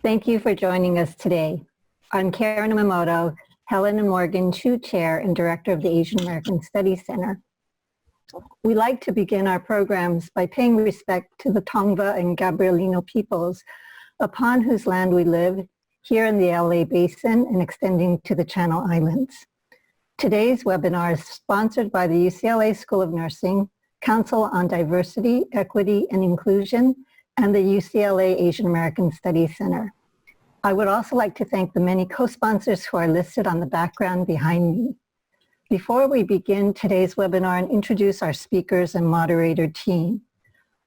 Thank you for joining us today. I'm Karen Yamamoto, Helen and Morgan Chu Chair and Director of the Asian American Studies Center. We like to begin our programs by paying respect to the Tongva and Gabrielino peoples, upon whose land we live here in the LA Basin and extending to the Channel Islands. Today's webinar is sponsored by the UCLA School of Nursing, Council on Diversity, Equity, and Inclusion, and the UCLA Asian American Studies Center. I would also like to thank the many co-sponsors who are listed on the background behind me. Before we begin today's webinar and introduce our speakers and moderator team,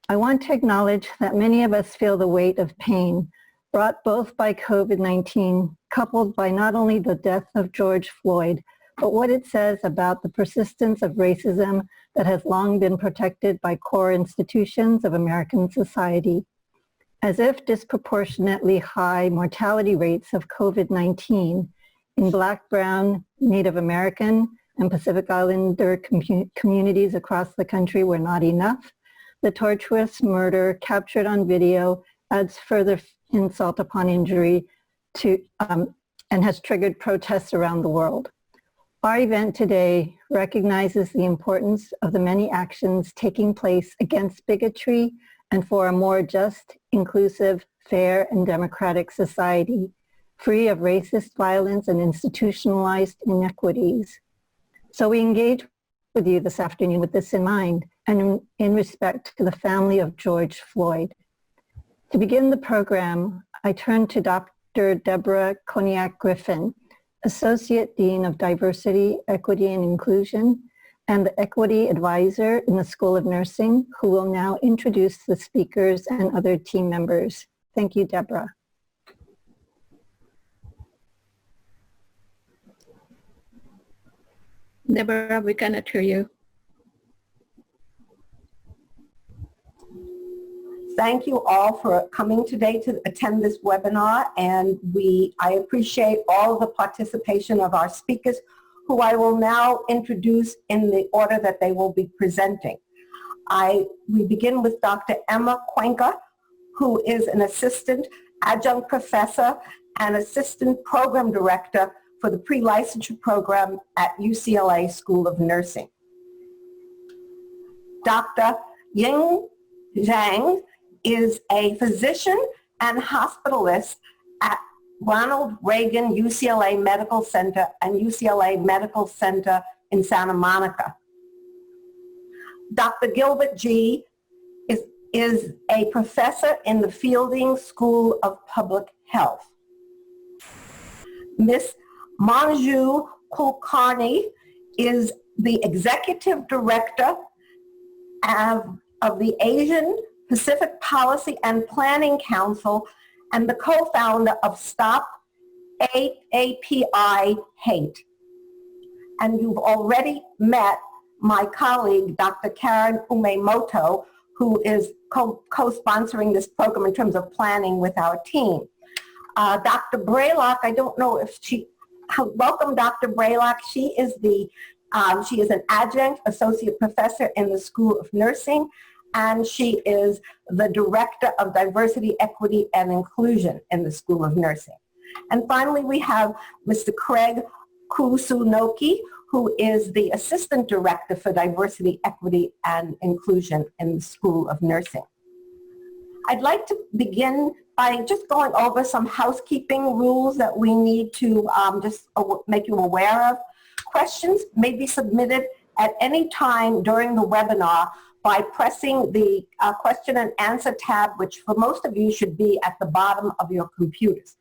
I want to acknowledge that many of us feel the weight of pain brought both by COVID-19, coupled by not only the death of George Floyd, but what it says about the persistence of racism that has long been protected by core institutions of American society. As if disproportionately high mortality rates of COVID-19 in Black, Brown, Native American, and Pacific Islander communities across the country were not enough, the tortuous murder captured on video adds further insult upon injury to, and has triggered protests around the world. Our event today recognizes the importance of the many actions taking place against bigotry and for a more just, inclusive, fair, and democratic society, free of racist violence and institutionalized inequities. So we engage with you this afternoon with this in mind and in respect to the family of George Floyd. To begin the program, I turn to Dr. Deborah Koniak-Griffin, Associate Dean of Diversity, Equity, and Inclusion, and the Equity Advisor in the School of Nursing, who will now introduce the speakers and other team members. Thank you, Deborah. Deborah, we cannot hear you. Thank you all for coming today to attend this webinar, and I appreciate all the participation of our speakers, who I will now introduce in the order that they will be presenting. We begin with Dr. Emma Cuenca, who is an assistant adjunct professor and assistant program director for the pre-licensure program at UCLA School of Nursing. Dr. Zhang is a physician and hospitalist at Ronald Reagan UCLA Medical Center and UCLA Medical Center in Santa Monica. Dr. Gilbert G is a professor in the Fielding School of Public Health. Ms. Manju Kulkarni is the executive director of the Asian Pacific Policy and Planning Council and the co-founder of Stop API Hate. And you've already met my colleague, Dr. Karen Yamamoto, who is co-sponsoring this program in terms of planning with our team. Dr. Braylock, I don't know if welcome Dr. Braylock. She is an adjunct associate professor in the School of Nursing, and she is the Director of Diversity, Equity, and Inclusion in the School of Nursing. And finally, we have Mr. Craig Kusunoki, who is the Assistant Director for Diversity, Equity, and Inclusion in the School of Nursing. I'd like to begin by just going over some housekeeping rules that we need to just make you aware of. Questions may be submitted at any time during the webinar by pressing the question and answer tab, which for most of you should be at the bottom of your computers.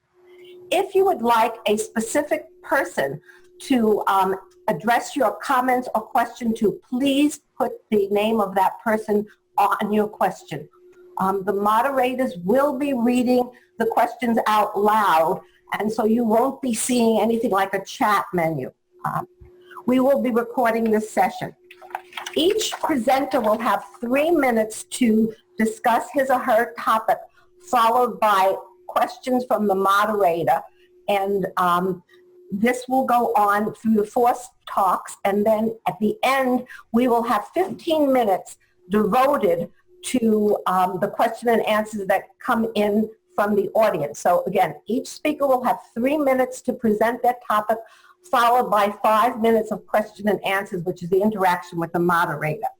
If you would like a specific person to address your comments or question to, please put the name of that person on your question. The moderators will be reading the questions out loud, and so you won't be seeing anything like a chat menu. We will be recording this session. Each presenter will have 3 minutes to discuss his or her topic, followed by questions from the moderator. And this will go on through the 4 talks, and then at the end, we will have 15 minutes devoted to the question and answers that come in from the audience. So again, each speaker will have 3 minutes to present their topic, followed by 5 minutes of question and answers, which is the interaction with the moderator.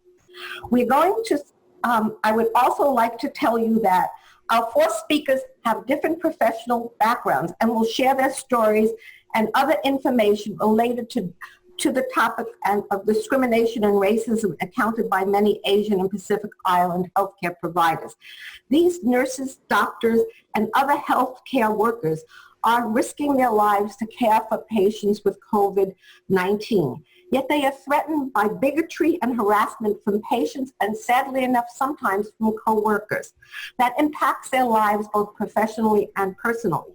We're going to, I would also like to tell you that our 4 speakers have different professional backgrounds and will share their stories and other information related to the topic of discrimination and racism encountered by many Asian and Pacific Island healthcare providers. These nurses, doctors, and other healthcare workers are risking their lives to care for patients with COVID-19. Yet they are threatened by bigotry and harassment from patients and, sadly enough, sometimes from co-workers. That impacts their lives both professionally and personally.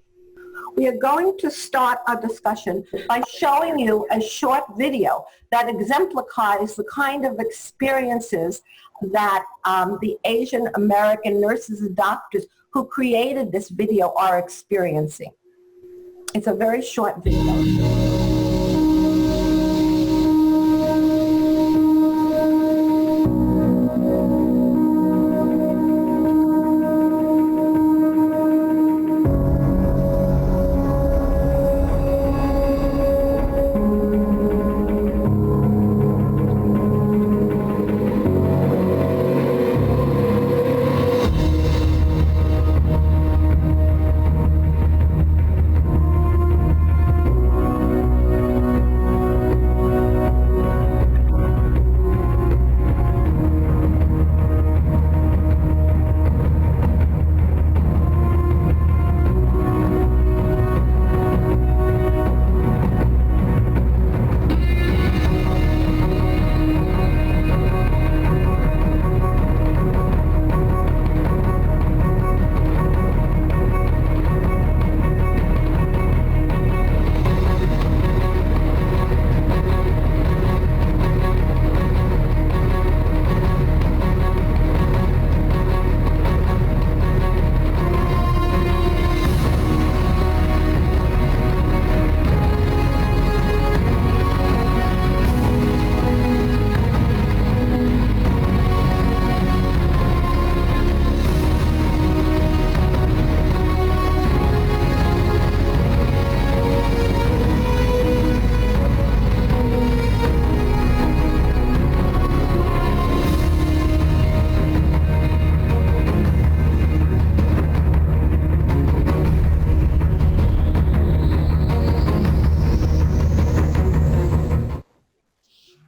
We are going to start our discussion by showing you a short video that exemplifies the kind of experiences that the Asian American nurses and doctors who created this video are experiencing. It's a very short video.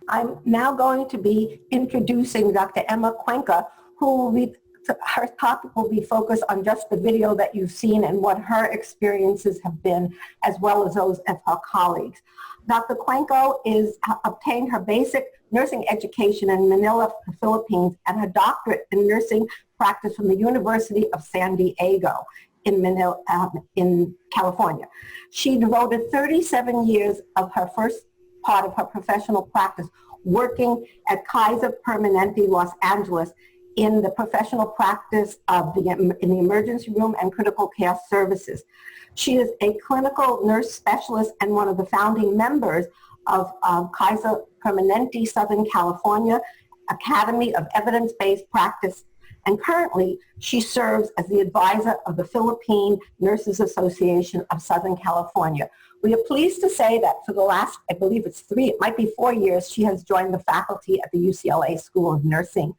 I'm now going to be introducing Dr. Emma Cuenca, who will be, her topic will be focused on just the video that you've seen and what her experiences have been, as well as those of her colleagues. Dr. Cuenca obtained her basic nursing education in Manila, Philippines, and her doctorate in nursing practice from the University of San Diego in Manila, in California. She devoted 37 years of her first part of her professional practice working at Kaiser Permanente, Los Angeles, in the professional practice of in the emergency room and critical care services. She is a clinical nurse specialist and one of the founding members of Kaiser Permanente Southern California Academy of Evidence-Based Practice. And currently, she serves as the advisor of the Philippine Nurses Association of Southern California. We are pleased to say that for the last, I believe it's 3, it might be 4 years, she has joined the faculty at the UCLA School of Nursing.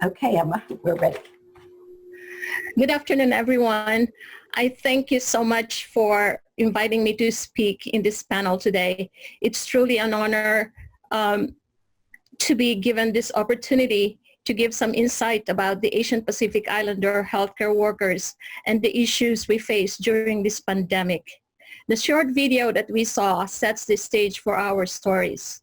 Okay, Emma, we're ready. Good afternoon, everyone. I thank you so much for inviting me to speak in this panel today. It's truly an honor to be given this opportunity to give some insight about the Asian Pacific Islander healthcare workers and the issues we face during this pandemic. The short video that we saw sets the stage for our stories.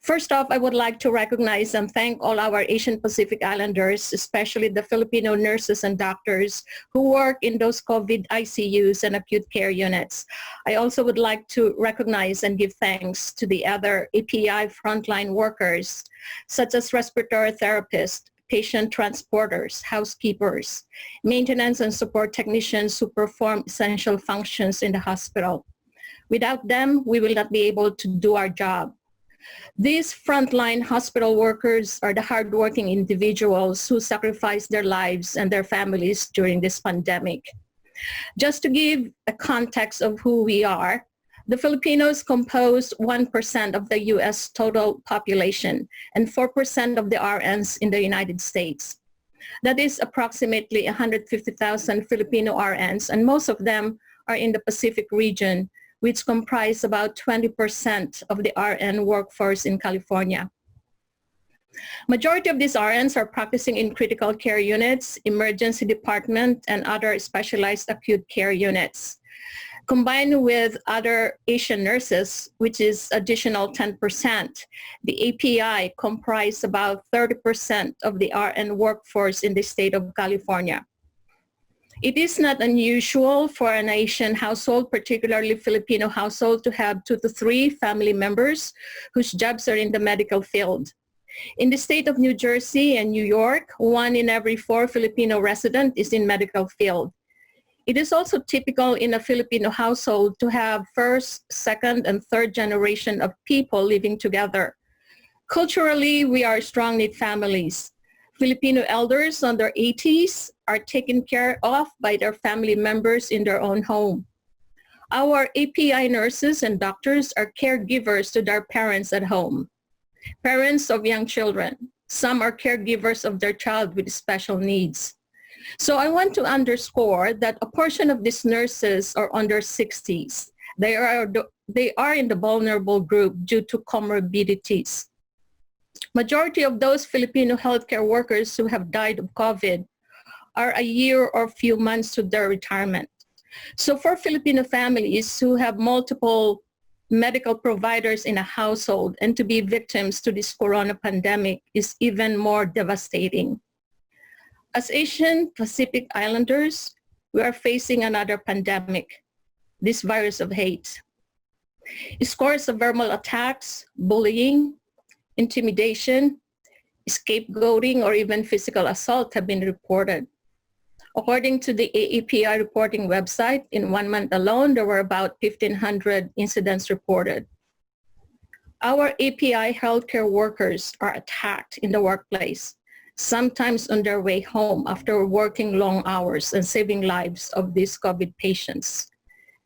First off, I would like to recognize and thank all our Asian Pacific Islanders, especially the Filipino nurses and doctors who work in those COVID ICUs and acute care units. I also would like to recognize and give thanks to the other API frontline workers, such as respiratory therapists, patient transporters, housekeepers, maintenance and support technicians who perform essential functions in the hospital. Without them, we will not be able to do our job. These frontline hospital workers are the hardworking individuals who sacrifice their lives and their families during this pandemic. Just to give a context of who we are, the Filipinos compose 1% of the U.S. total population and 4% of the RNs in the United States. That is approximately 150,000 Filipino RNs, and most of them are in the Pacific region, which comprise about 20% of the RN workforce in California. Majority of these RNs are practicing in critical care units, emergency department, and other specialized acute care units. Combined with other Asian nurses, which is additional 10%, the API comprise about 30% of the RN workforce in the state of California. It is not unusual for an Asian household, particularly Filipino household, to have 2 to 3 family members whose jobs are in the medical field. In the state of New Jersey and New York, 1 in every 4 Filipino resident is in medical field. It is also typical in a Filipino household to have first, second, and third generation of people living together. Culturally, we are strong-knit families. Filipino elders on their 80s are taken care of by their family members in their own home. Our API nurses and doctors are caregivers to their parents at home. Parents of young children. Some are caregivers of their child with special needs. So I want to underscore that a portion of these nurses are under 60s. They are in the vulnerable group due to comorbidities. Majority of those Filipino healthcare workers who have died of COVID are a year or few months to their retirement. So for Filipino families who have multiple medical providers in a household and to be victims to this corona pandemic is even more devastating. As Asian Pacific Islanders, we are facing another pandemic, this virus of hate. Scores of verbal attacks, bullying, intimidation, scapegoating, or even physical assault have been reported. According to the AAPI reporting website, in 1 month alone, there were about 1,500 incidents reported. Our API healthcare workers are attacked in the workplace, sometimes on their way home after working long hours and saving lives of these COVID patients.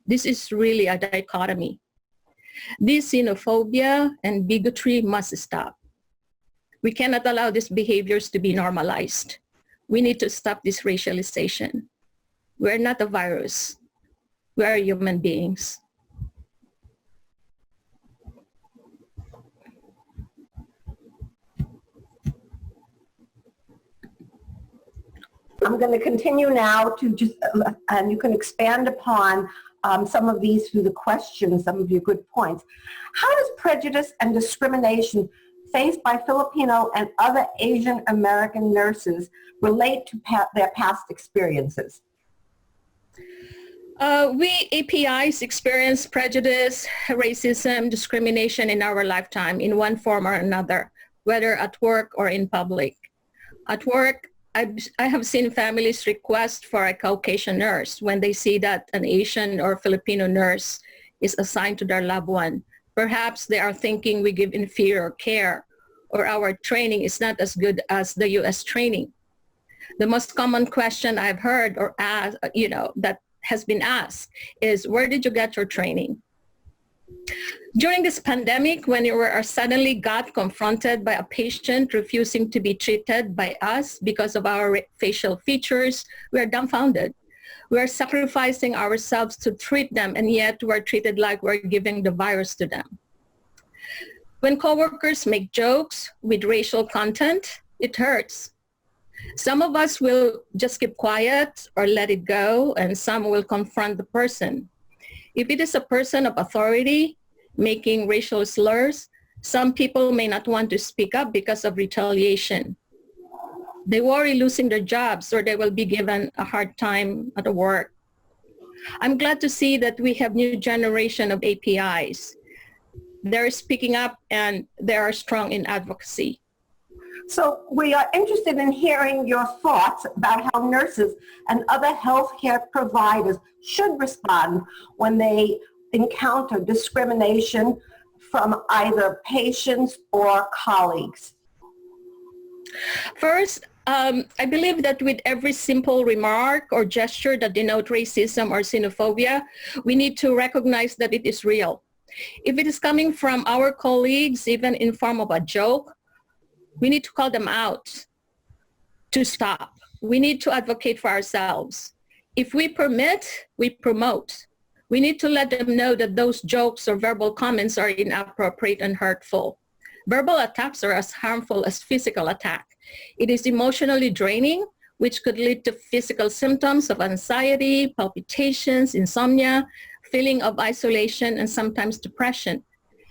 This is really a dichotomy. This xenophobia and bigotry must stop. We cannot allow these behaviors to be normalized. We need to stop this racialization. We're not a virus. We are human beings. I'm going to continue now to just, and you can expand upon some of these through the questions, some of your good points. How does prejudice and discrimination faced by Filipino and other Asian American nurses relate to their past experiences? We APIs experience prejudice, racism, discrimination in our lifetime in one form or another, whether at work or in public. At work, I have seen families request for a Caucasian nurse when they see that an Asian or Filipino nurse is assigned to their loved one. Perhaps they are thinking we give inferior care or our training is not as good as the US training. The most common question I've heard or asked, that has been asked is, where did you get your training? During this pandemic, when we suddenly got confronted by a patient refusing to be treated by us because of our facial features, we are dumbfounded. We are sacrificing ourselves to treat them, and yet we're treated like we're giving the virus to them. When coworkers make jokes with racial content, it hurts. Some of us will just keep quiet or let it go, and some will confront the person. If it is a person of authority making racial slurs, some people may not want to speak up because of retaliation. They worry losing their jobs or they will be given a hard time at work. I'm glad to see that we have new generation of APIs. They're speaking up and they are strong in advocacy. So we are interested in hearing your thoughts about how nurses and other healthcare providers should respond when they encounter discrimination from either patients or colleagues? First, I believe that with every simple remark or gesture that denote racism or xenophobia, we need to recognize that it is real. If it is coming from our colleagues, even in form of a joke, we need to call them out to stop. We need to advocate for ourselves. If we permit, we promote. We need to let them know that those jokes or verbal comments are inappropriate and hurtful. Verbal attacks are as harmful as physical attack. It is emotionally draining, which could lead to physical symptoms of anxiety, palpitations, insomnia, feeling of isolation, and sometimes depression.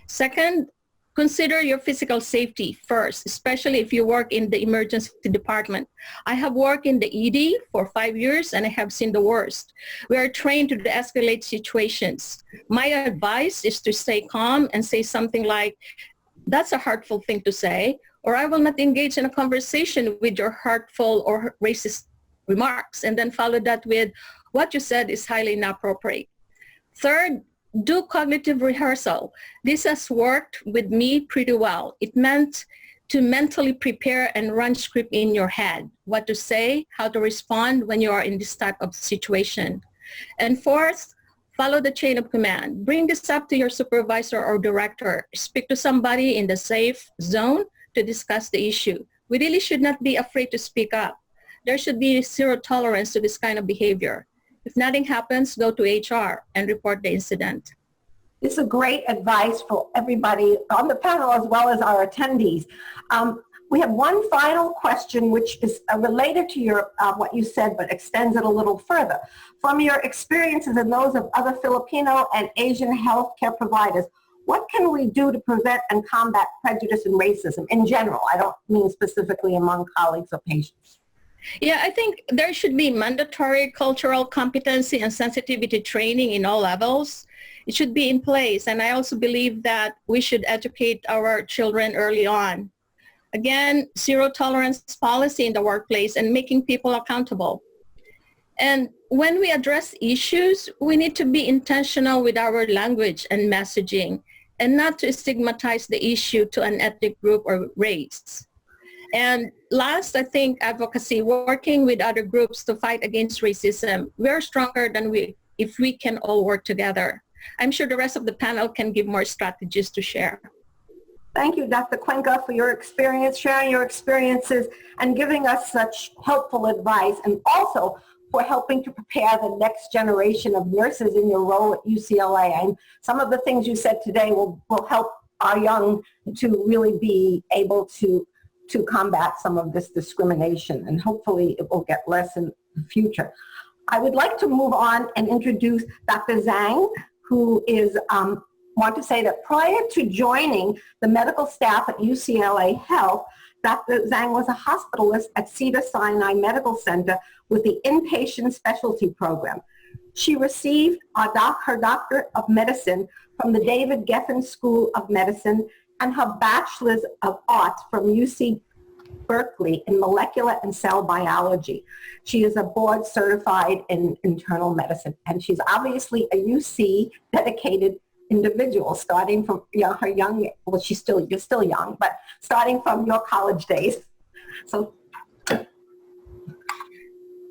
Second, consider your physical safety first, especially if you work in the emergency department. I have worked in the ED for 5 years and I have seen the worst. We are trained to de-escalate situations. My advice is to stay calm and say something like, "That's a hurtful thing to say," or "I will not engage in a conversation with your hurtful or racist remarks," and then follow that with, "What you said is highly inappropriate." Third, do cognitive rehearsal. This has worked with me pretty well. It meant to mentally prepare and run script in your head, what to say, how to respond when you are in this type of situation. And fourth, follow the chain of command. Bring this up to your supervisor or director. Speak to somebody in the safe zone to discuss the issue. We really should not be afraid to speak up. There should be zero tolerance to this kind of behavior. If nothing happens, go to HR and report the incident. This is great advice for everybody on the panel as well as our attendees. We have one final question which is related to your what you said but extends it a little further. From your experiences and those of other Filipino and Asian healthcare providers, what can we do to prevent and combat prejudice and racism in general? I don't mean specifically among colleagues or patients. Yeah, I think there should be mandatory cultural competency and sensitivity training in all levels. It should be in place. And I also believe that we should educate our children early on. Again, zero tolerance policy in the workplace and making people accountable. And when we address issues, we need to be intentional with our language and messaging and not to stigmatize the issue to an ethnic group or race. And last, I think advocacy, working with other groups to fight against racism. We're stronger than if we can all work together. I'm sure the rest of the panel can give more strategies to share. Thank you, Dr. Cuenca, for your experience, sharing your experiences and giving us such helpful advice, and also for helping to prepare the next generation of nurses in your role at UCLA. And some of the things you said today will help our young to really be able to combat some of this discrimination, and hopefully it will get less in the future. I would like to move on and introduce Dr. Zhang, who is, want to say that prior to joining the medical staff at UCLA Health, Dr. Zhang was a hospitalist at Cedars-Sinai Medical Center with the inpatient specialty program. She received her doctorate of medicine from the David Geffen School of Medicine and her bachelor's of arts from UC Berkeley in molecular and cell biology. She is a board certified in internal medicine, and she's obviously a UC dedicated individual starting from her young, well, you're still young, but starting from your college days. So.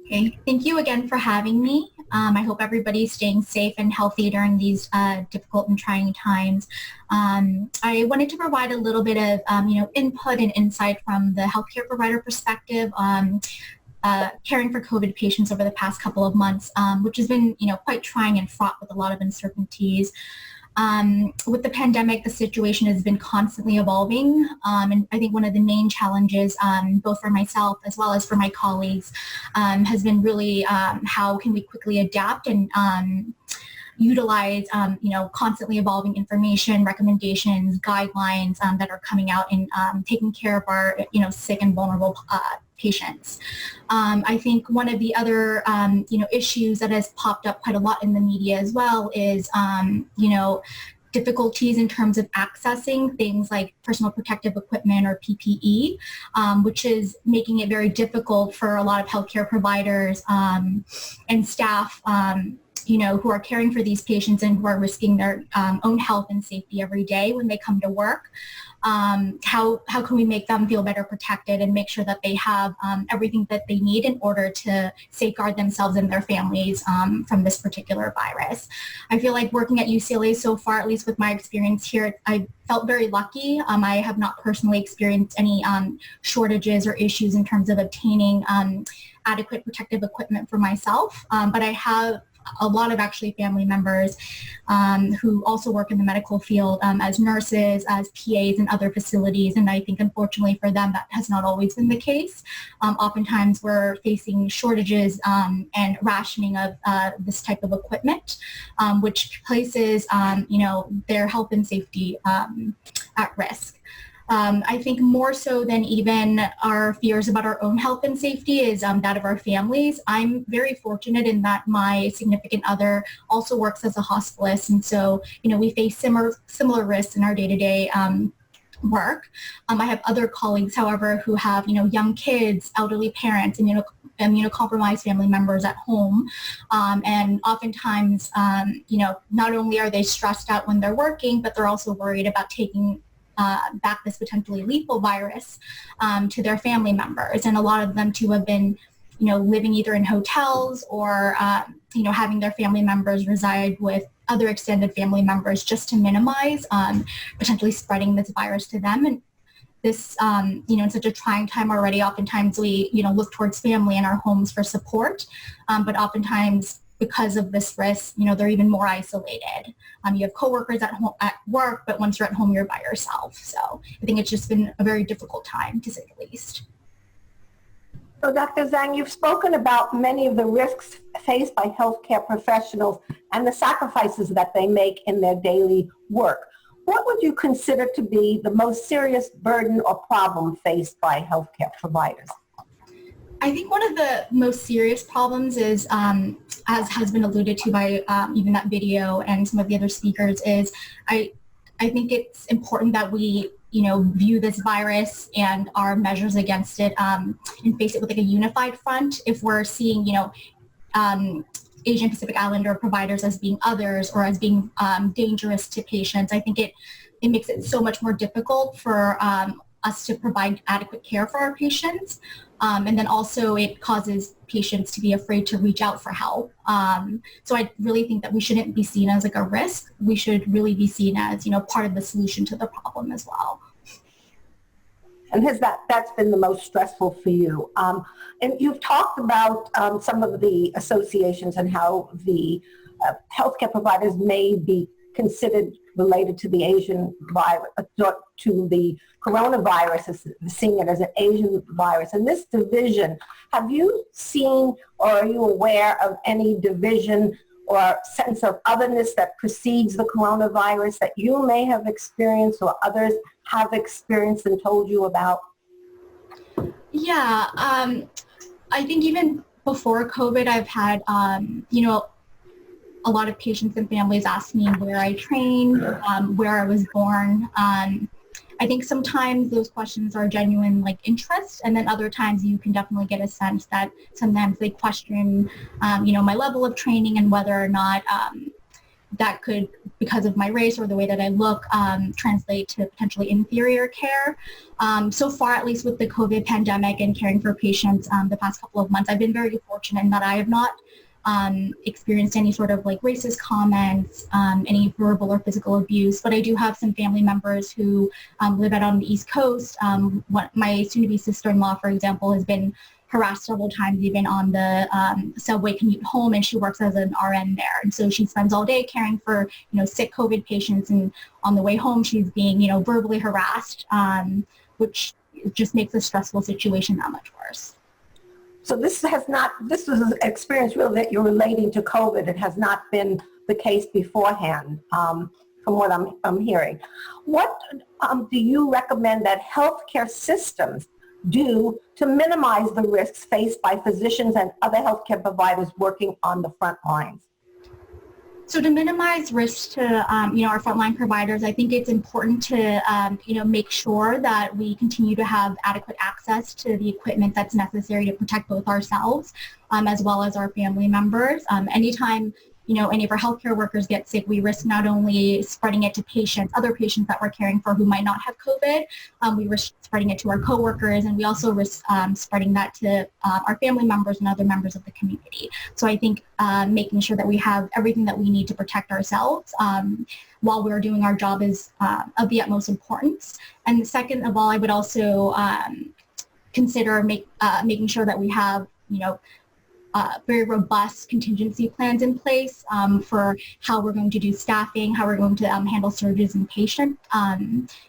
Okay, thank you again for having me. I hope everybody's staying safe and healthy during these difficult and trying times. I wanted to provide a little bit of input and insight from the healthcare provider perspective caring for COVID patients over the past couple of months, which has been quite trying and fraught with a lot of uncertainties. With the pandemic, the situation has been constantly evolving, and I think one of the main challenges, both for myself as well as for my colleagues, has been really how can we quickly adapt and utilize, constantly evolving information, recommendations, guidelines that are coming out in taking care of our, sick and vulnerable patients. I think one of the other, issues that has popped up quite a lot in the media as well is, difficulties in terms of accessing things like personal protective equipment or PPE, which is making it very difficult for a lot of healthcare providers and staff who are caring for these patients and who are risking their own health and safety every day when they come to work. How can we make them feel better protected and make sure that they have everything that they need in order to safeguard themselves and their families from this particular virus? I feel like working at UCLA so far, at least with my experience here, I felt very lucky. I have not personally experienced any shortages or issues in terms of obtaining adequate protective equipment for myself, but I have a lot of actually family members who also work in the medical field as nurses, as PAs in other facilities. And I think unfortunately for them, that has not always been the case. Oftentimes we're facing shortages and rationing of this type of equipment, which places, their health and safety at risk. I think more so than even our fears about our own health and safety is that of our families. I'm very fortunate in that my significant other also works as a hospitalist. And so, we face similar risks in our day-to-day work. I have other colleagues, however, who have, young kids, elderly parents, immunocompromised family members at home. And oftentimes, not only are they stressed out when they're working, but they're also worried about taking back this potentially lethal virus to their family members. And a lot of them too have been, living either in hotels or, having their family members reside with other extended family members just to minimize potentially spreading this virus to them. And this, in such a trying time already, oftentimes we, look towards family in our homes for support, but oftentimes because of this risk, they're even more isolated. You have coworkers at work, but once you're at home, you're by yourself. So I think it's just been a very difficult time, to say the least. So Dr. Zhang, you've spoken about many of the risks faced by healthcare professionals and the sacrifices that they make in their daily work. What would you consider to be the most serious burden or problem faced by healthcare providers? I think one of the most serious problems is, as has been alluded to by even that video and some of the other speakers, is I think it's important that we, view this virus and our measures against it and face it with like a unified front. If we're seeing, Asian Pacific Islander providers as being others or as being dangerous to patients, I think it makes it so much more difficult for us to provide adequate care for our patients. And then also it causes patients to be afraid to reach out for help. So I really think that we shouldn't be seen as like a risk. We should really be seen as, part of the solution to the problem as well. And that's been the most stressful for you? And you've talked about some of the associations and how the healthcare providers may be considered related to the Asian virus, to the coronavirus, seeing it as an Asian virus. And this division, have you seen or are you aware of any division or sense of otherness that precedes the coronavirus that you may have experienced or others have experienced and told you about? Yeah, I think even before COVID, I've had, a lot of patients and families ask me where I trained, where I was born. I think sometimes those questions are genuine interest, and then other times you can definitely get a sense that sometimes they question, my level of training and whether or not that could, because of my race or the way that I look, translate to potentially inferior care. So far, at least with the COVID pandemic and caring for patients the past couple of months, I've been very fortunate in that I have not experienced any sort of racist comments, any verbal or physical abuse, but I do have some family members who live out on the East Coast. My soon-to-be sister-in-law, for example, has been harassed several times even on the subway commute home, and she works as an RN there. And so she spends all day caring for, sick COVID patients, and on the way home she's being, verbally harassed, which just makes a stressful situation that much worse. So this was an experience really that you're relating to COVID. It has not been the case beforehand, from what I'm hearing. What do you recommend that healthcare systems do to minimize the risks faced by physicians and other healthcare providers working on the front lines? So to minimize risks to our frontline providers, I think it's important to make sure that we continue to have adequate access to the equipment that's necessary to protect both ourselves as well as our family members. Anytime any of our healthcare workers get sick, we risk not only spreading it to patients, other patients that we're caring for who might not have COVID, we risk spreading it to our coworkers, and we also risk spreading that to our family members and other members of the community. So I think making sure that we have everything that we need to protect ourselves while we're doing our job is of the utmost importance. And second of all, I would also consider making sure that we have, very robust contingency plans in place for how we're going to do staffing, how we're going to handle surges in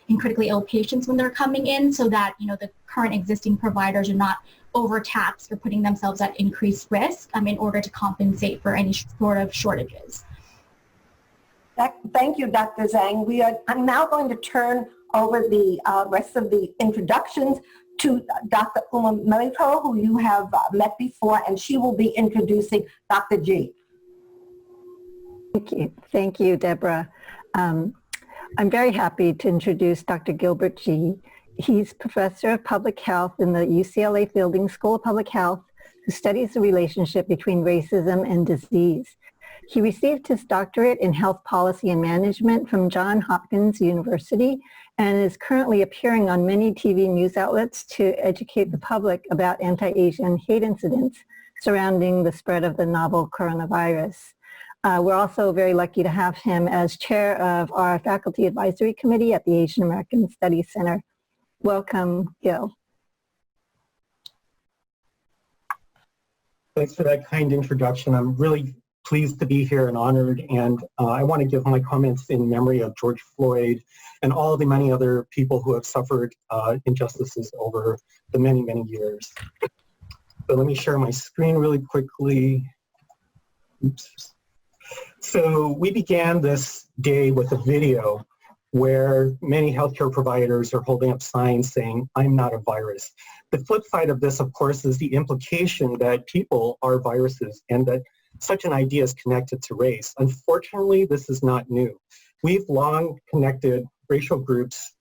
in critically ill patients when they're coming in, so that the current existing providers are not overtaxed or putting themselves at increased risk in order to compensate for any sort of shortages. Thank you, Dr. Zhang. I'm now going to turn over the rest of the introductions to Dr. Milito, who you have met before, and she will be introducing Dr. G. Thank you, Deborah. I'm very happy to introduce Dr. Gilbert G. He's professor of public health in the UCLA Fielding School of Public Health, who studies the relationship between racism and disease. He received his doctorate in health policy and management from Johns Hopkins University and is currently appearing on many TV news outlets to educate the public about anti-Asian hate incidents surrounding the spread of the novel coronavirus. We're also very lucky to have him as chair of our faculty advisory committee at the Asian American Studies Center. Welcome, Gil. Thanks for that kind introduction. I'm really pleased to be here and honored, and I want to give my comments in memory of George Floyd and all the many other people who have suffered injustices over the many, many years. So let me share my screen really quickly. Oops. So we began this day with a video where many healthcare providers are holding up signs saying, "I'm not a virus." The flip side of this, of course, is the implication that people are viruses and that such an idea is connected to race. Unfortunately, this is not new. We've long connected racial groups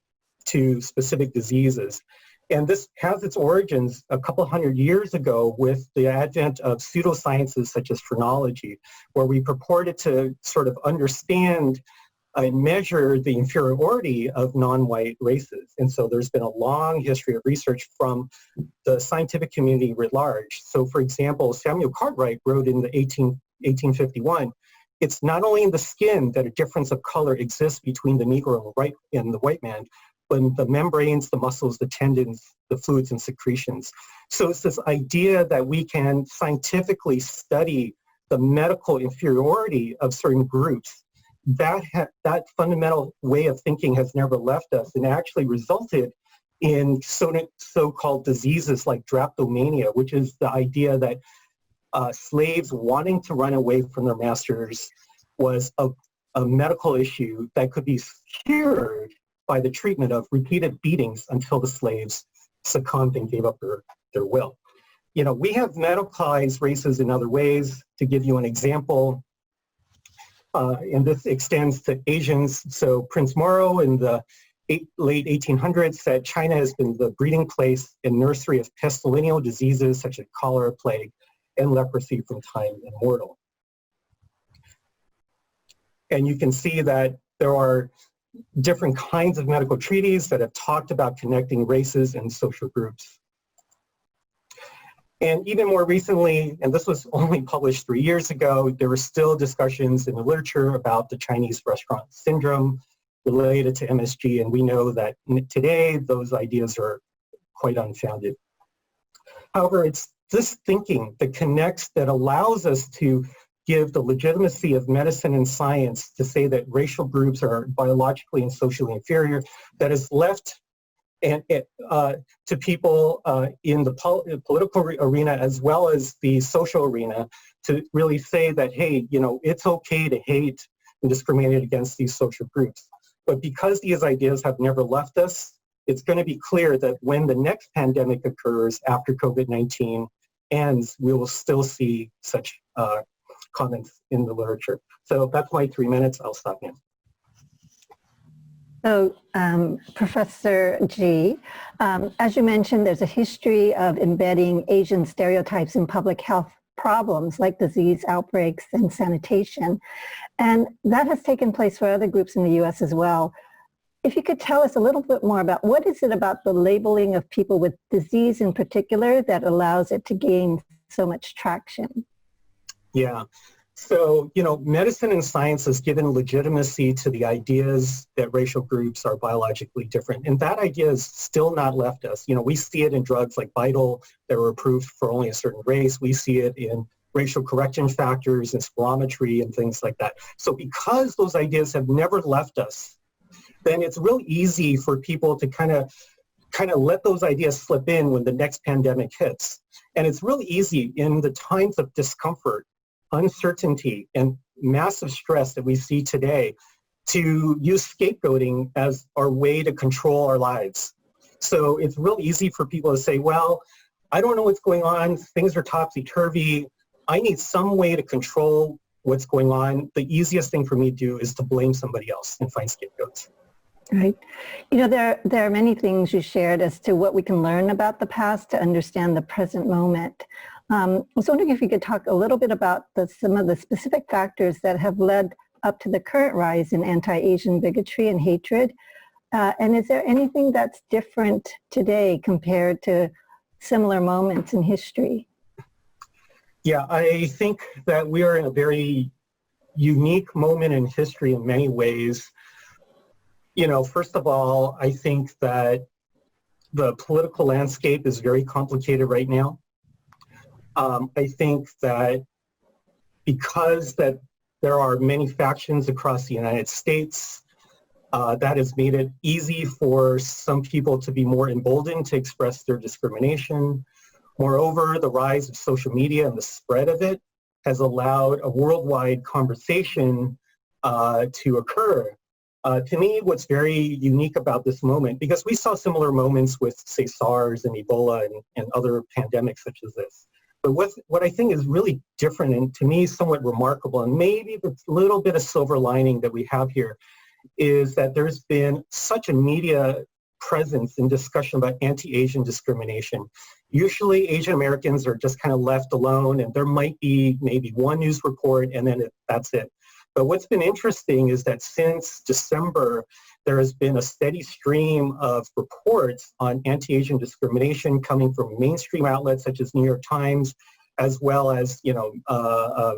to specific diseases. And this has its origins a couple hundred years ago with the advent of pseudosciences such as phrenology, where we purported to sort of understand and measure the inferiority of non-white races. And so there's been a long history of research from the scientific community writ large. So for example, Samuel Cartwright wrote in the 1851, "It's not only in the skin that a difference of color exists between the Negro and the white man, but in the membranes, the muscles, the tendons, the fluids and secretions." So it's this idea that we can scientifically study the medical inferiority of certain groups. That fundamental way of thinking has never left us and actually resulted in so-called diseases like drapetomania, which is the idea that slaves wanting to run away from their masters was a medical issue that could be cured by the treatment of repeated beatings until the slaves succumbed and gave up their will. We have medicalized races in other ways. To give you an example, and this extends to Asians. So Prince Mauro in the late 1800s said China has been the breeding place and nursery of pestilential diseases such as cholera, plague, and leprosy from time immemorial. And you can see that there are different kinds of medical treaties that have talked about connecting races and social groups. And even more recently, and this was only published 3 years ago, there were still discussions in the literature about the Chinese restaurant syndrome related to MSG, and we know that today those ideas are quite unfounded. However, it's this thinking that connects, that allows us to give the legitimacy of medicine and science to say that racial groups are biologically and socially inferior, that is left to people in the political arena as well as the social arena to really say that, hey, it's okay to hate and discriminate against these social groups. But because these ideas have never left us, it's going to be clear that when the next pandemic occurs after COVID-19 ends, we will still see such comments in the literature. So that's my 3 minutes. I'll stop now. So, Professor G, as you mentioned, there's a history of embedding Asian stereotypes in public health problems like disease outbreaks and sanitation. And that has taken place for other groups in the U.S. as well. If you could tell us a little bit more about what is it about the labeling of people with disease in particular that allows it to gain so much traction? Yeah. So, medicine and science has given legitimacy to the ideas that racial groups are biologically different. And that idea has still not left us. We see it in drugs like Vital that were approved for only a certain race. We see it in racial correction factors and spirometry and things like that. So because those ideas have never left us, then it's real easy for people to kind of let those ideas slip in when the next pandemic hits. And it's really easy in the times of discomfort, uncertainty, and massive stress that we see today to use scapegoating as our way to control our lives. So it's real easy for people to say, well, I don't know what's going on. Things are topsy-turvy. I need some way to control what's going on. The easiest thing for me to do is to blame somebody else and find scapegoats. Right. There are many things you shared as to what we can learn about the past to understand the present moment. I was wondering if you could talk a little bit about some of the specific factors that have led up to the current rise in anti-Asian bigotry and hatred. And is there anything that's different today compared to similar moments in history? Yeah, I think that we are in a very unique moment in history in many ways. First of all, I think that the political landscape is very complicated right now. I think that because that there are many factions across the United States, that has made it easy for some people to be more emboldened to express their discrimination. Moreover, the rise of social media and the spread of it has allowed a worldwide conversation to occur. To me, what's very unique about this moment, because we saw similar moments with, say, SARS and Ebola and other pandemics such as this. But what I think is really different and to me somewhat remarkable, and maybe the little bit of silver lining that we have here, is that there's been such a media presence in discussion about anti-Asian discrimination. Usually Asian Americans are just kind of left alone, and there might be maybe one news report and then that's it. But what's been interesting is that since December, there has been a steady stream of reports on anti-Asian discrimination coming from mainstream outlets such as New York Times, as well as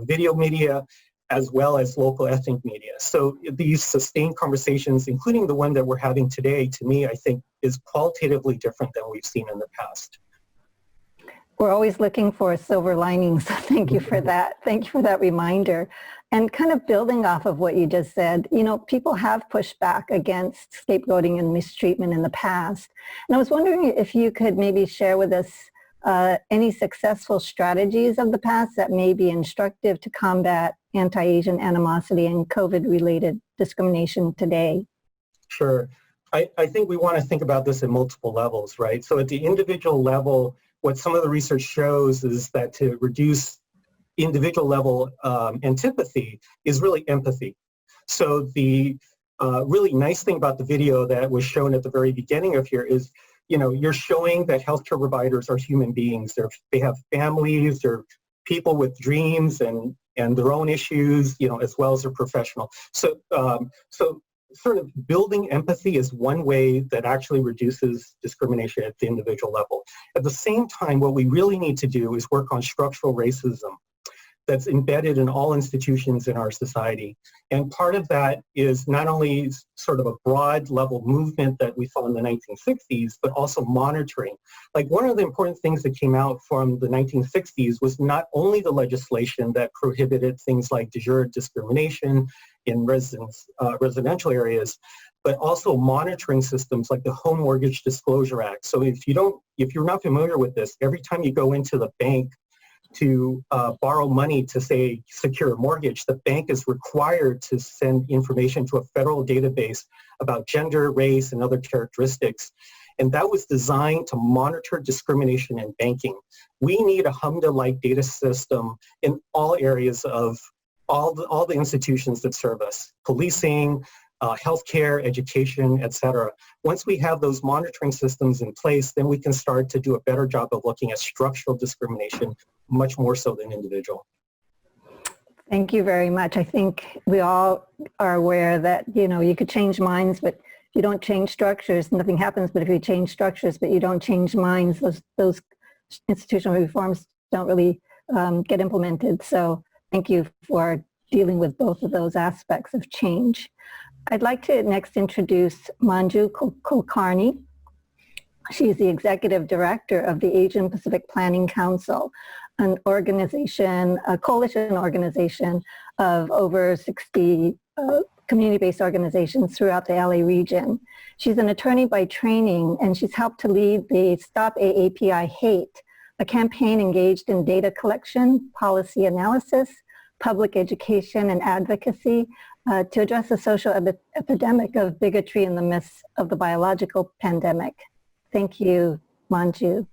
video media, as well as local ethnic media. So these sustained conversations, including the one that we're having today, to me, I think is qualitatively different than we've seen in the past. We're always looking for a silver lining, so thank you for that. Thank you for that reminder. And kind of building off of what you just said, people have pushed back against scapegoating and mistreatment in the past. And I was wondering if you could maybe share with us any successful strategies of the past that may be instructive to combat anti-Asian animosity and COVID-related discrimination today. Sure. I think we want to think about this at multiple levels, right? So at the individual level, what some of the research shows is that to reduce individual level antipathy is really empathy. So the really nice thing about the video that was shown at the very beginning of here is, you're showing that healthcare providers are human beings. They have families, they're people with dreams and their own issues, as well as they're professional. So sort of building empathy is one way that actually reduces discrimination at the individual level. At the same time, what we really need to do is work on structural racism that's embedded in all institutions in our society. And part of that is not only sort of a broad level movement that we saw in the 1960s, but also monitoring. Like one of the important things that came out from the 1960s was not only the legislation that prohibited things like de jure discrimination in residential areas, but also monitoring systems like the Home Mortgage Disclosure Act. So if you're not familiar with this, every time you go into the bank to borrow money to, say, secure a mortgage, the bank is required to send information to a federal database about gender, race, and other characteristics. And that was designed to monitor discrimination in banking. We need a HMDA-like data system in all areas of all the institutions that serve us: policing, healthcare, education, et cetera. Once we have those monitoring systems in place, then we can start to do a better job of looking at structural discrimination much more so than individual. Thank you very much. I think we all are aware that, you could change minds, but if you don't change structures, nothing happens. But if you change structures, but you don't change minds, those institutional reforms don't really get implemented. So thank you for dealing with both of those aspects of change. I'd like to next introduce Manju Kulkarni. She's the Executive Director of the Asian Pacific Planning Council, an organization, a coalition organization of over 60 community-based organizations throughout the LA region. She's an attorney by training, and she's helped to lead the Stop AAPI Hate, a campaign engaged in data collection, policy analysis, public education, and advocacy to address the social epidemic of bigotry in the midst of the biological pandemic. Thank you, Manju.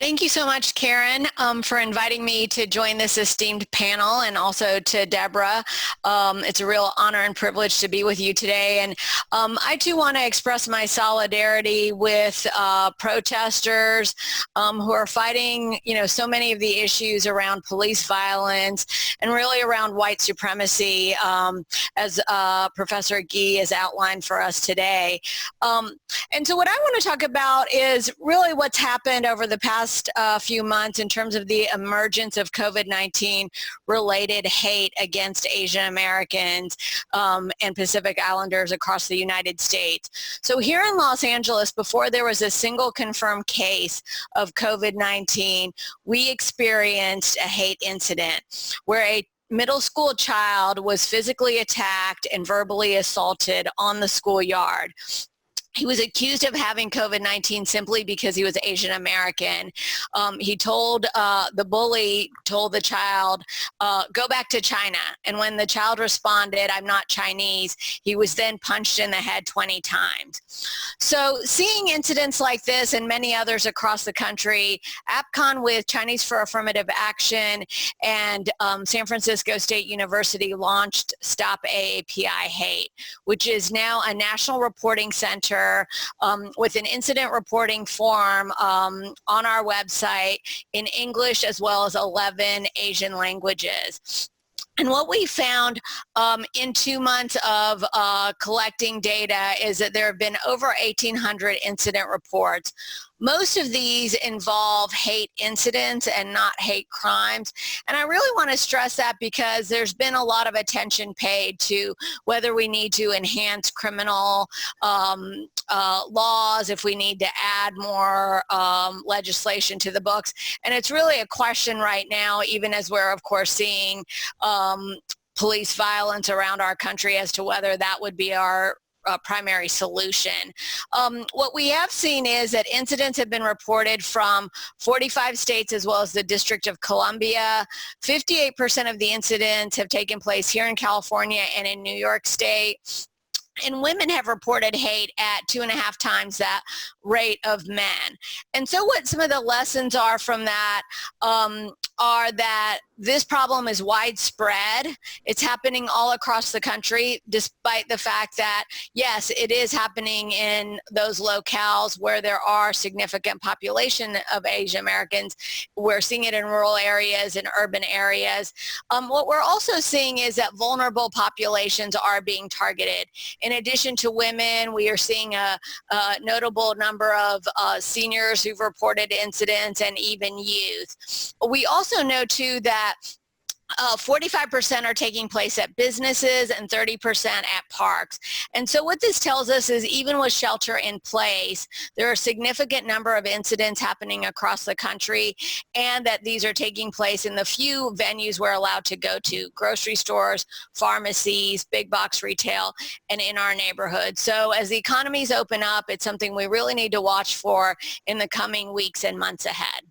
Thank you so much, Karen, for inviting me to join this esteemed panel, and also to Deborah. It's a real honor and privilege to be with you today. And I too want to express my solidarity with protesters who are fighting, so many of the issues around police violence and really around white supremacy, as Professor G has outlined for us today. And so what I want to talk about is really what's happened over the past few months in terms of the emergence of COVID-19 related hate against Asian Americans and Pacific Islanders across the United States. So here in Los Angeles, before there was a single confirmed case of COVID-19, we experienced a hate incident where a middle school child was physically attacked and verbally assaulted on the schoolyard. He was accused of having COVID-19 simply because he was Asian American. The bully told the child, go back to China. And when the child responded, I'm not Chinese, he was then punched in the head 20 times. So seeing incidents like this and many others across the country, AppCon with Chinese for Affirmative Action and San Francisco State University launched Stop AAPI Hate, which is now a national reporting center with an incident reporting form on our website in English as well as 11 Asian languages. And what we found in 2 months of collecting data is that there have been over 1,800 incident reports. Most of these involve hate incidents and not hate crimes. And I really want to stress that because there's been a lot of attention paid to whether we need to enhance criminal laws, if we need to add more legislation to the books. And it's really a question right now, even as we're, of course, seeing police violence around our country, as to whether that would be our primary solution. What we have seen is that incidents have been reported from 45 states as well as the District of Columbia. 58% of the incidents have taken place here in California and in New York State. And women have reported hate at 2.5 times that rate of men. And so what some of the lessons are from that are that this problem is widespread. It's happening all across the country, despite the fact that, yes, it is happening in those locales where there are significant population of Asian Americans. We're seeing it in rural areas and urban areas. What we're also seeing is that vulnerable populations are being targeted. In addition to women, we are seeing a notable number of seniors who've reported incidents and even youth. We also know too that 45% are taking place at businesses and 30% at parks. And so what this tells us is even with shelter in place, there are a significant number of incidents happening across the country, and that these are taking place in the few venues we're allowed to go to: grocery stores, pharmacies, big box retail, and in our neighborhoods. So as the economies open up, it's something we really need to watch for in the coming weeks and months ahead.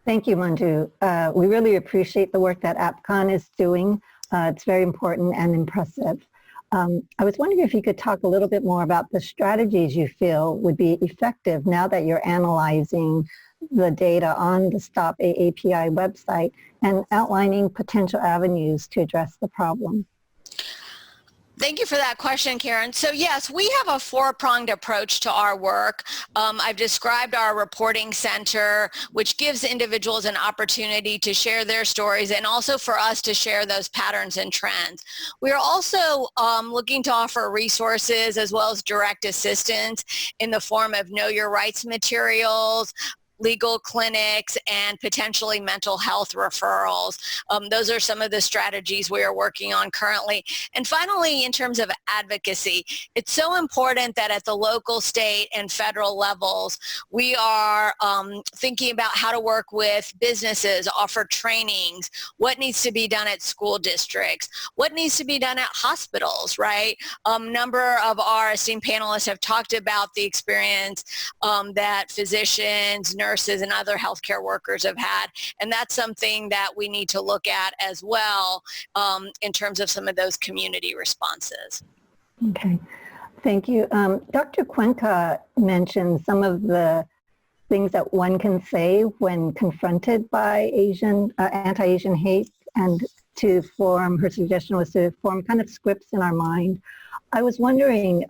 Thank you, Manju. We really appreciate the work that AppCon is doing. It's very important and impressive. I was wondering if you could talk a little bit more about the strategies you feel would be effective now that you're analyzing the data on the Stop AAPI website and outlining potential avenues to address the problem. Thank you for that question, Karen. So yes, we have a four-pronged approach to our work. I've described our reporting center, which gives individuals an opportunity to share their stories and also for us to share those patterns and trends. We are also looking to offer resources as well as direct assistance in the form of Know Your Rights materials, legal clinics, and potentially mental health referrals. Those are some of the strategies we are working on currently. And finally, in terms of advocacy, it's so important that at the local, state, and federal levels, we are thinking about how to work with businesses, offer trainings, what needs to be done at school districts, what needs to be done at hospitals, right? A number of our esteemed panelists have talked about the experience that physicians, nurses, and other healthcare workers have had, and that's something that we need to look at as well in terms of some of those community responses. Okay, thank you. Dr. Cuenca mentioned some of the things that one can say when confronted by anti-Asian hate, and her suggestion was to form kind of scripts in our mind. I was wondering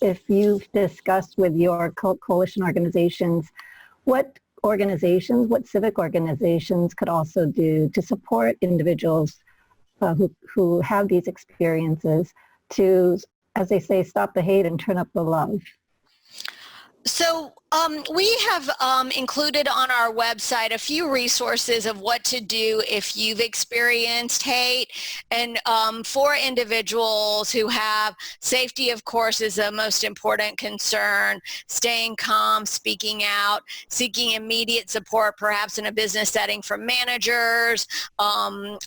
if you've discussed with your coalition organizations what civic organizations could also do to support individuals who have these experiences to, as they say, stop the hate and turn up the love. So we have included on our website a few resources of what to do if you've experienced hate. And for individuals who have safety, of course, is the most important concern. Staying calm, speaking out, seeking immediate support, perhaps in a business setting from managers,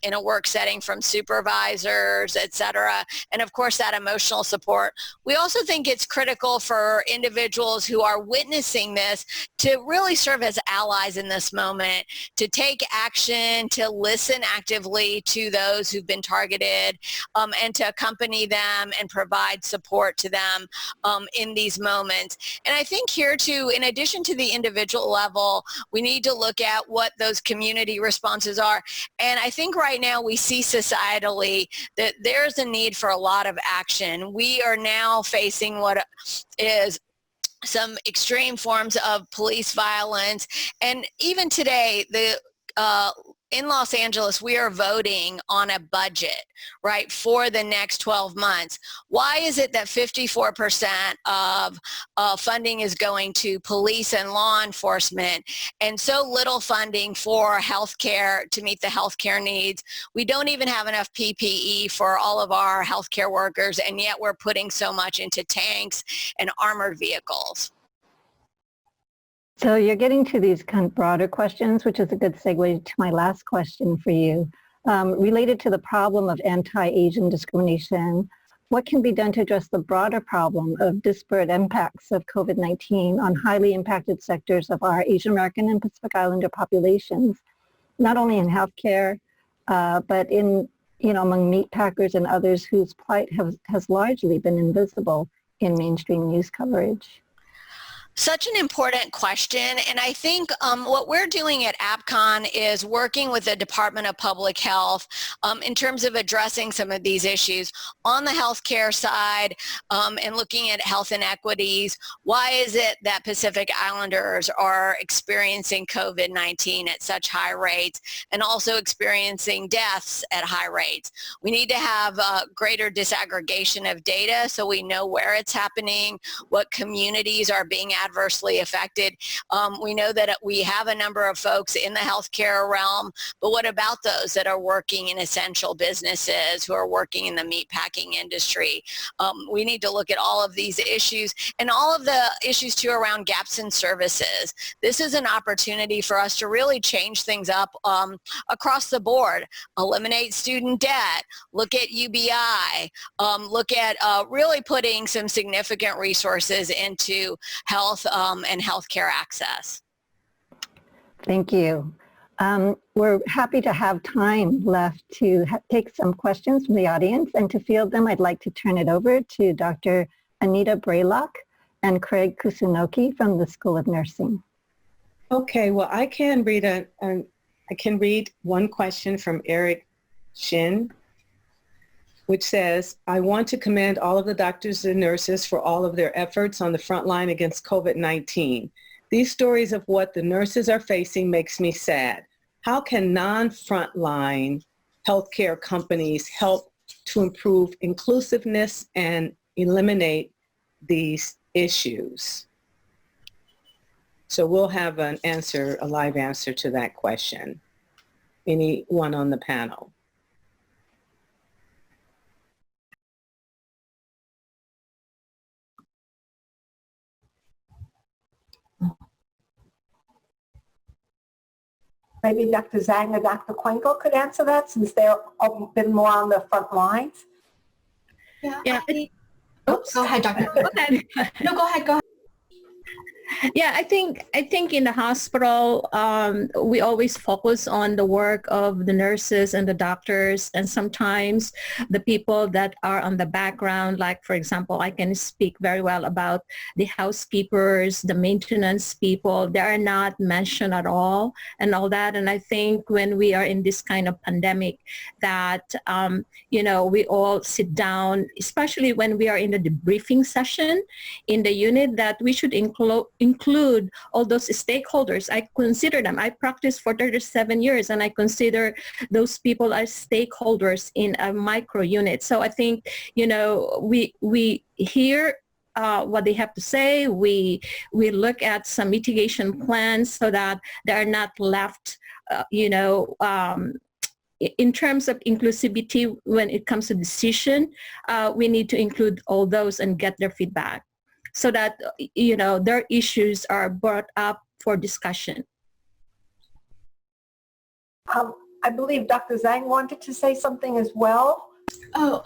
in a work setting from supervisors, etc. And of course, that emotional support. We also think it's critical for individuals who are witnessing this to really serve as allies in this moment, to take action, to listen actively to those who've been targeted, and to accompany them and provide support to them in these moments. And I think here too, in addition to the individual level, we need to look at what those community responses are. And I think right now we see societally that there's a need for a lot of action. We are now facing what is some extreme forms of police violence. And even today, in Los Angeles, we are voting on a budget, right, for the next 12 months. Why is it that 54% of funding is going to police and law enforcement and so little funding for healthcare to meet the healthcare needs? We don't even have enough PPE for all of our healthcare workers, and yet we're putting so much into tanks and armored vehicles. So you're getting to these kind of broader questions, which is a good segue to my last question for you. Related to the problem of anti-Asian discrimination, what can be done to address the broader problem of disparate impacts of COVID-19 on highly impacted sectors of our Asian American and Pacific Islander populations, not only in healthcare, but in, among meat packers and others whose plight has largely been invisible in mainstream news coverage? Such an important question, and I think what we're doing at AppCon is working with the Department of Public Health in terms of addressing some of these issues on the healthcare side and looking at health inequities. Why is it that Pacific Islanders are experiencing COVID-19 at such high rates and also experiencing deaths at high rates? We need to have greater disaggregation of data so we know where it's happening, what communities are being adversely affected. We know that we have a number of folks in the healthcare realm, but what about those that are working in essential businesses, who are working in the meatpacking industry? We need to look at all of these issues and all of the issues too around gaps in services. This is an opportunity for us to really change things up across the board. Eliminate student debt, look at UBI, look at really putting some significant resources into health and healthcare access. Thank you. We're happy to have time left to take some questions from the audience, and to field them, I'd like to turn it over to Dr. Anita Braylock and Craig Kusunoki from the School of Nursing. Okay, well, I can read one question from Eric Shin. which says, I want to commend all of the doctors and nurses for all of their efforts on the front line against COVID-19. These stories of what the nurses are facing makes me sad. How can non-frontline healthcare companies help to improve inclusiveness and eliminate these issues? So we'll have an answer, a live answer to that question. Anyone on the panel? Maybe Dr. Zhang or Dr. Cuenco could answer that since they've been more on the front lines. Yeah. Oops. Go ahead, Doctor. Go ahead. No, go ahead. Yeah, I think in the hospital, we always focus on the work of the nurses and the doctors, and sometimes the people that are on the background, like, for example, I can speak very well about the housekeepers, the maintenance people. They are not mentioned at all and all that. And I think when we are in this kind of pandemic that, we all sit down, especially when we are in the debriefing session in the unit, that we should include all those stakeholders. I consider them. I practiced for 37 years and I consider those people as stakeholders in a micro unit. So I think, we hear what they have to say. We look at some mitigation plans so that they are not left, in terms of inclusivity, when it comes to decision, we need to include all those and get their feedback so that, their issues are brought up for discussion. I believe Dr. Zhang wanted to say something as well. Oh,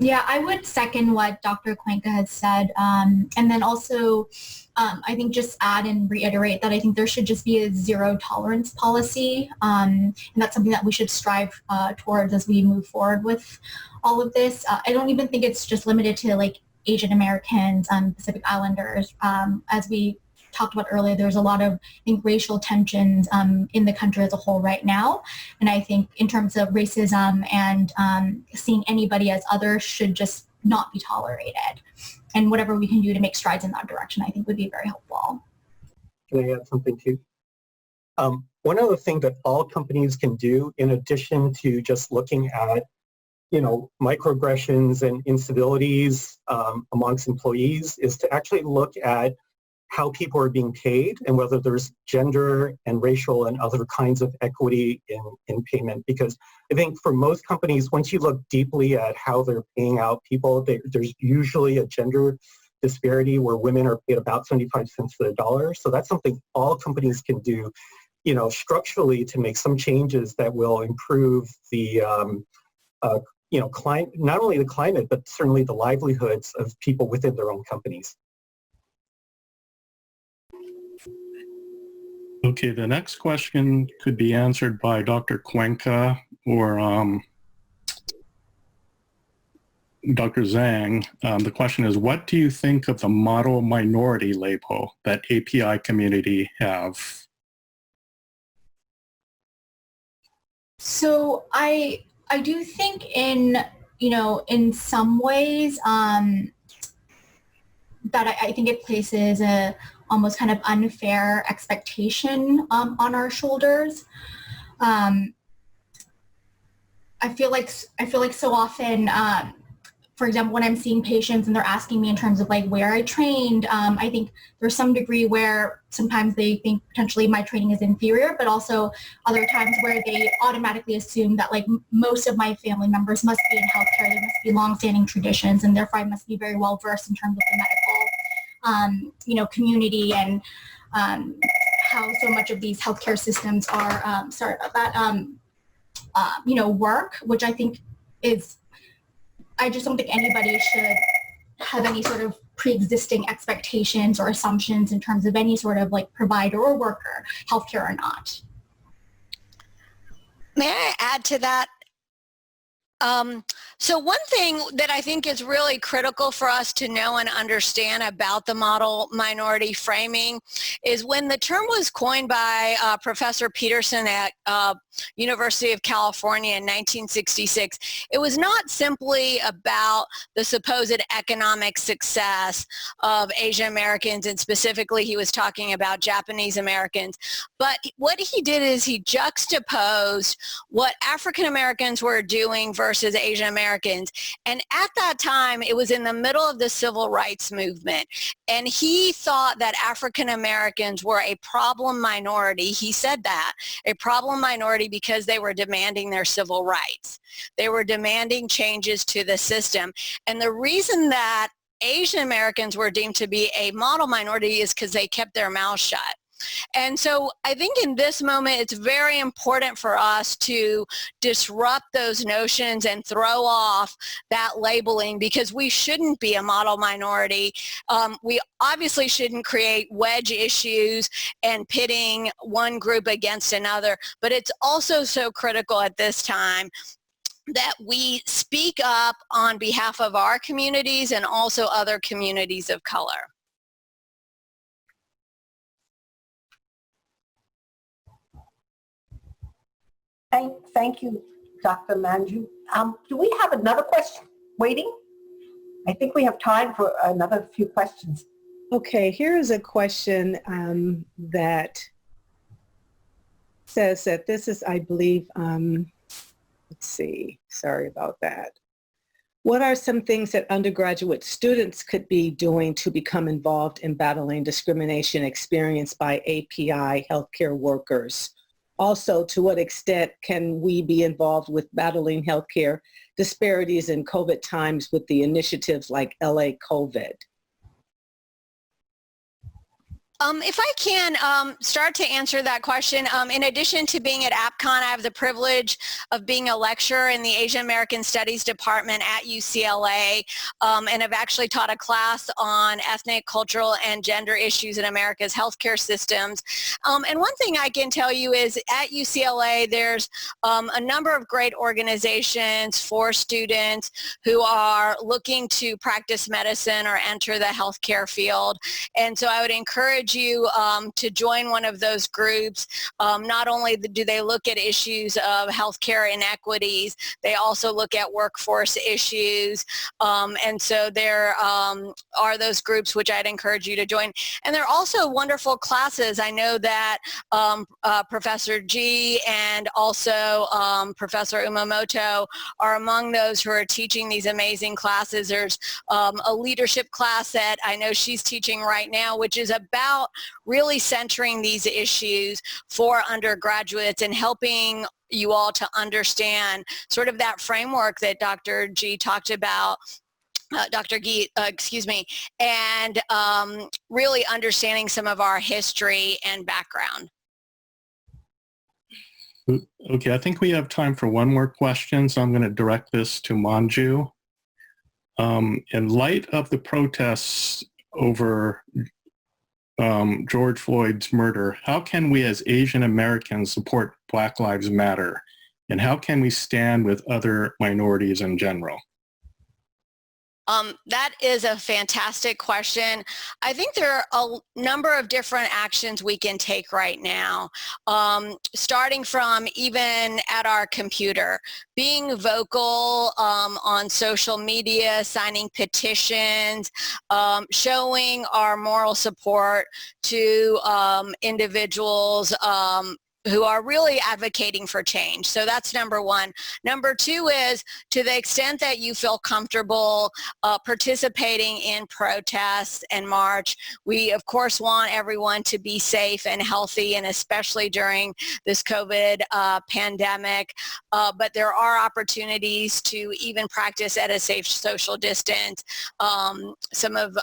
yeah, I would second what Dr. Cuenca has said. And then also, I think just add and reiterate that I think there should just be a zero tolerance policy. And that's something that we should strive towards as we move forward with all of this. I don't even think it's just limited to like Asian Americans, Pacific Islanders. As we talked about earlier, there's a lot of, I think, racial tensions in the country as a whole right now. And I think in terms of racism and seeing anybody as other should just not be tolerated. And whatever we can do to make strides in that direction, I think would be very helpful. Can I add something too? One other thing that all companies can do, in addition to just looking at, microaggressions and incivilities amongst employees, is to actually look at how people are being paid and whether there's gender and racial and other kinds of equity in payment. Because I think for most companies, once you look deeply at how they're paying out people, there's usually a gender disparity where women are paid about 75 cents to the dollar. So that's something all companies can do, structurally to make some changes that will improve the, not only the climate, but certainly the livelihoods of people within their own companies. Okay, the next question could be answered by Dr. Cuenca or Dr. Zhang. The question is, what do you think of the model minority label that API community have? So I do think in some ways that I think it places a almost kind of unfair expectation on our shoulders. I feel like so often, for example, when I'm seeing patients and they're asking me in terms of like where I trained, I think there's some degree where sometimes they think potentially my training is inferior, but also other times where they automatically assume that like most of my family members must be in healthcare, there must be longstanding traditions, and therefore I must be very well versed in terms of the medical community and how so much of these healthcare systems are, work, which I think I just don't think anybody should have any sort of pre-existing expectations or assumptions in terms of any sort of like provider or worker, healthcare or not. May I add to that? So one thing that I think is really critical for us to know and understand about the model minority framing is when the term was coined by Professor Peterson at University of California in 1966, it was not simply about the supposed economic success of Asian Americans, and specifically he was talking about Japanese Americans, but what he did is he juxtaposed what African Americans were doing versus Asian Americans. And at that time, it was in the middle of the civil rights movement. And he thought that African Americans were a problem minority. He said that, a problem minority because they were demanding their civil rights. They were demanding changes to the system. And the reason that Asian Americans were deemed to be a model minority is because they kept their mouths shut. And so I think in this moment, it's very important for us to disrupt those notions and throw off that labeling, because we shouldn't be a model minority. We obviously shouldn't create wedge issues and pitting one group against another, but it's also so critical at this time that we speak up on behalf of our communities and also other communities of color. Thank you, Dr. Manju. Do we have another question waiting? I think we have time for another few questions. Okay, here is a question that says that this is, I believe, let's see, sorry about that. What are some things that undergraduate students could be doing to become involved in battling discrimination experienced by API healthcare workers? Also, to what extent can we be involved with battling healthcare disparities in COVID times with the initiatives like LA COVID? If I can start to answer that question, in addition to being at AppCon, I have the privilege of being a lecturer in the Asian American Studies Department at UCLA, and I've actually taught a class on ethnic, cultural, and gender issues in America's healthcare systems. And one thing I can tell you is at UCLA, there's a number of great organizations for students who are looking to practice medicine or enter the healthcare field. And so I would encourage you to join one of those groups. Not only do they look at issues of healthcare inequities, they also look at workforce issues. And so there are those groups which I'd encourage you to join. And there are also wonderful classes. I know that Professor G and also Professor Umamoto are among those who are teaching these amazing classes. There's a leadership class that I know she's teaching right now, which is about really centering these issues for undergraduates and helping you all to understand sort of that framework that Dr. G talked about, Dr. G, excuse me, and really understanding some of our history and background. Okay, I think we have time for one more question, so I'm going to direct this to Manju. In light of the protests over George Floyd's murder, how can we as Asian Americans support Black Lives Matter? And how can we stand with other minorities in general? That is a fantastic question. I think there are a number of different actions we can take right now, starting from even at our computer, being vocal on social media, signing petitions, showing our moral support to individuals who are really advocating for change. So that's number one. Number two is, to the extent that you feel comfortable participating in protests and march, we of course want everyone to be safe and healthy, and especially during this COVID pandemic. But there are opportunities to even practice at a safe social distance. Some of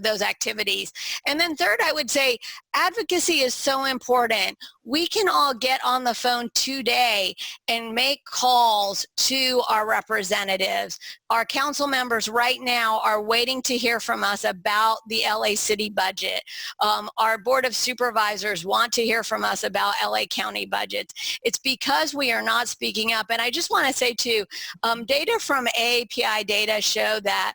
those activities. And then third, I would say advocacy is so important. We can all get on the phone today and make calls to our representatives. Our council members right now are waiting to hear from us about the LA City budget. Our Board of Supervisors want to hear from us about LA County budgets. It's because we are not speaking up. And I just want to say too, data from AAPI data show that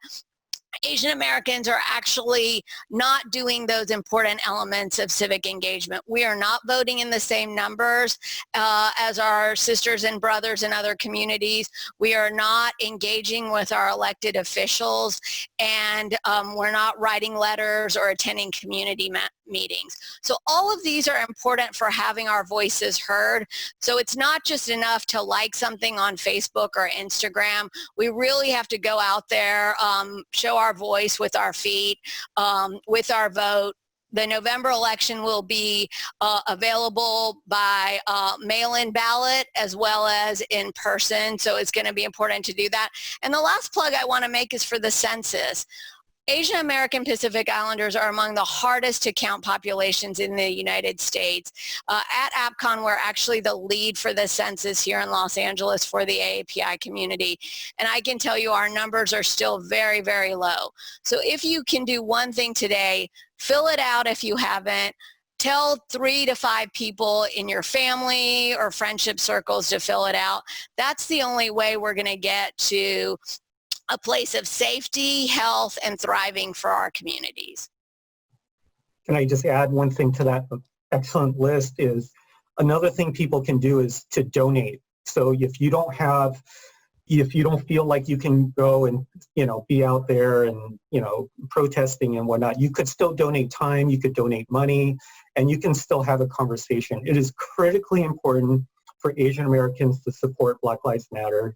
Asian Americans are actually not doing those important elements of civic engagement. We are not voting in the same numbers as our sisters and brothers in other communities. We are not engaging with our elected officials, and we're not writing letters or attending community meetings. So all of these are important for having our voices heard. So it's not just enough to like something on Facebook or Instagram. We really have to go out there, show our voice with our feet, with our vote. The November election will be available by mail-in ballot as well as in person. So it's going to be important to do that. And the last plug I want to make is for the census. Asian American Pacific Islanders are among the hardest to count populations in the United States. At AppCon, we're actually the lead for the census here in Los Angeles for the AAPI community. And I can tell you our numbers are still very, very low. So if you can do one thing today, fill it out if you haven't. Tell 3 to 5 people in your family or friendship circles to fill it out. That's the only way we're going to get to a place of safety, health, and thriving for our communities. Can I just add one thing to that excellent list? Is another thing people can do is to donate. So if you don't feel like you can go and, be out there and, protesting and whatnot, you could still donate time, you could donate money, and you can still have a conversation. It is critically important for Asian Americans to support Black Lives Matter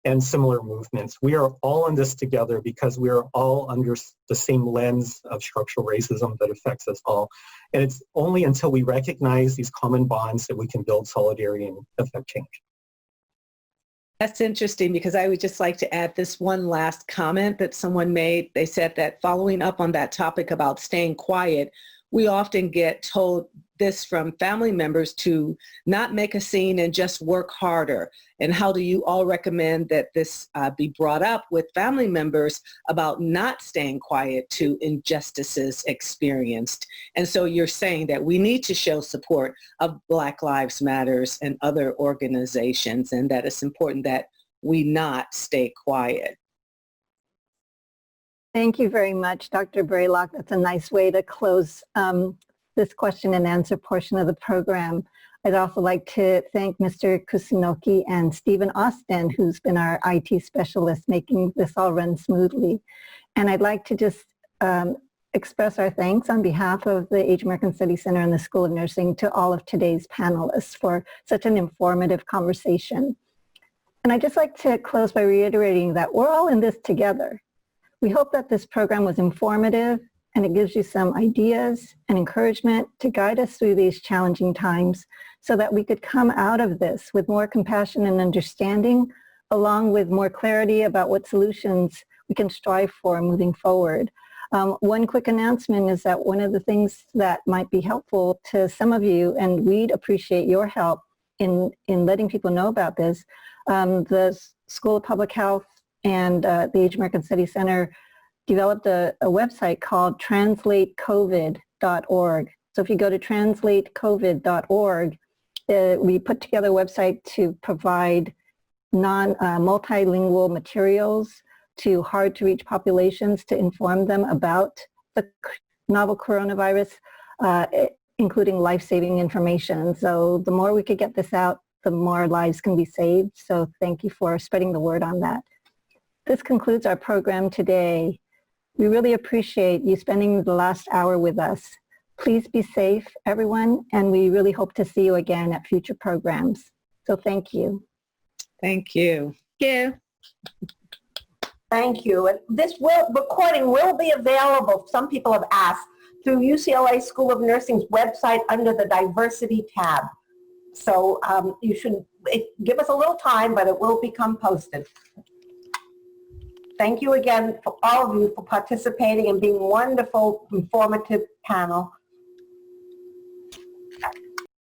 and similar movements. We are all in this together because we are all under the same lens of structural racism that affects us all. And it's only until we recognize these common bonds that we can build solidarity and affect change. That's interesting, because I would just like to add this one last comment that someone made. They said that following up on that topic about staying quiet, we often get told this from family members to not make a scene and just work harder. And how do you all recommend that this be brought up with family members about not staying quiet to injustices experienced? And so you're saying that we need to show support of Black Lives Matters and other organizations, and that it's important that we not stay quiet. Thank you very much, Dr. Braylock. That's a nice way to close this question and answer portion of the program. I'd also like to thank Mr. Kusunoki and Stephen Austin, who's been our IT specialist, making this all run smoothly. And I'd like to just express our thanks on behalf of the Asian American Studies Center and the School of Nursing to all of today's panelists for such an informative conversation. And I'd just like to close by reiterating that we're all in this together. We hope that this program was informative and it gives you some ideas and encouragement to guide us through these challenging times so that we could come out of this with more compassion and understanding, along with more clarity about what solutions we can strive for moving forward. One quick announcement is that one of the things that might be helpful to some of you, and we'd appreciate your help in letting people know about this, the School of Public Health and the Asian American Studies Center developed a website called translatecovid.org. So if you go to translatecovid.org, we put together a website to provide multilingual materials to hard-to-reach populations to inform them about the novel coronavirus, including life-saving information. So the more we could get this out, the more lives can be saved. So thank you for spreading the word on that. This concludes our program today. We really appreciate you spending the last hour with us. Please be safe, everyone, and we really hope to see you again at future programs. So thank you. Thank you. Thank you. Thank you. And this recording will be available, some people have asked, through UCLA School of Nursing's website under the Diversity tab. So you should give us a little time, but it will become posted. Thank you again for all of you for participating and being wonderful, informative panel.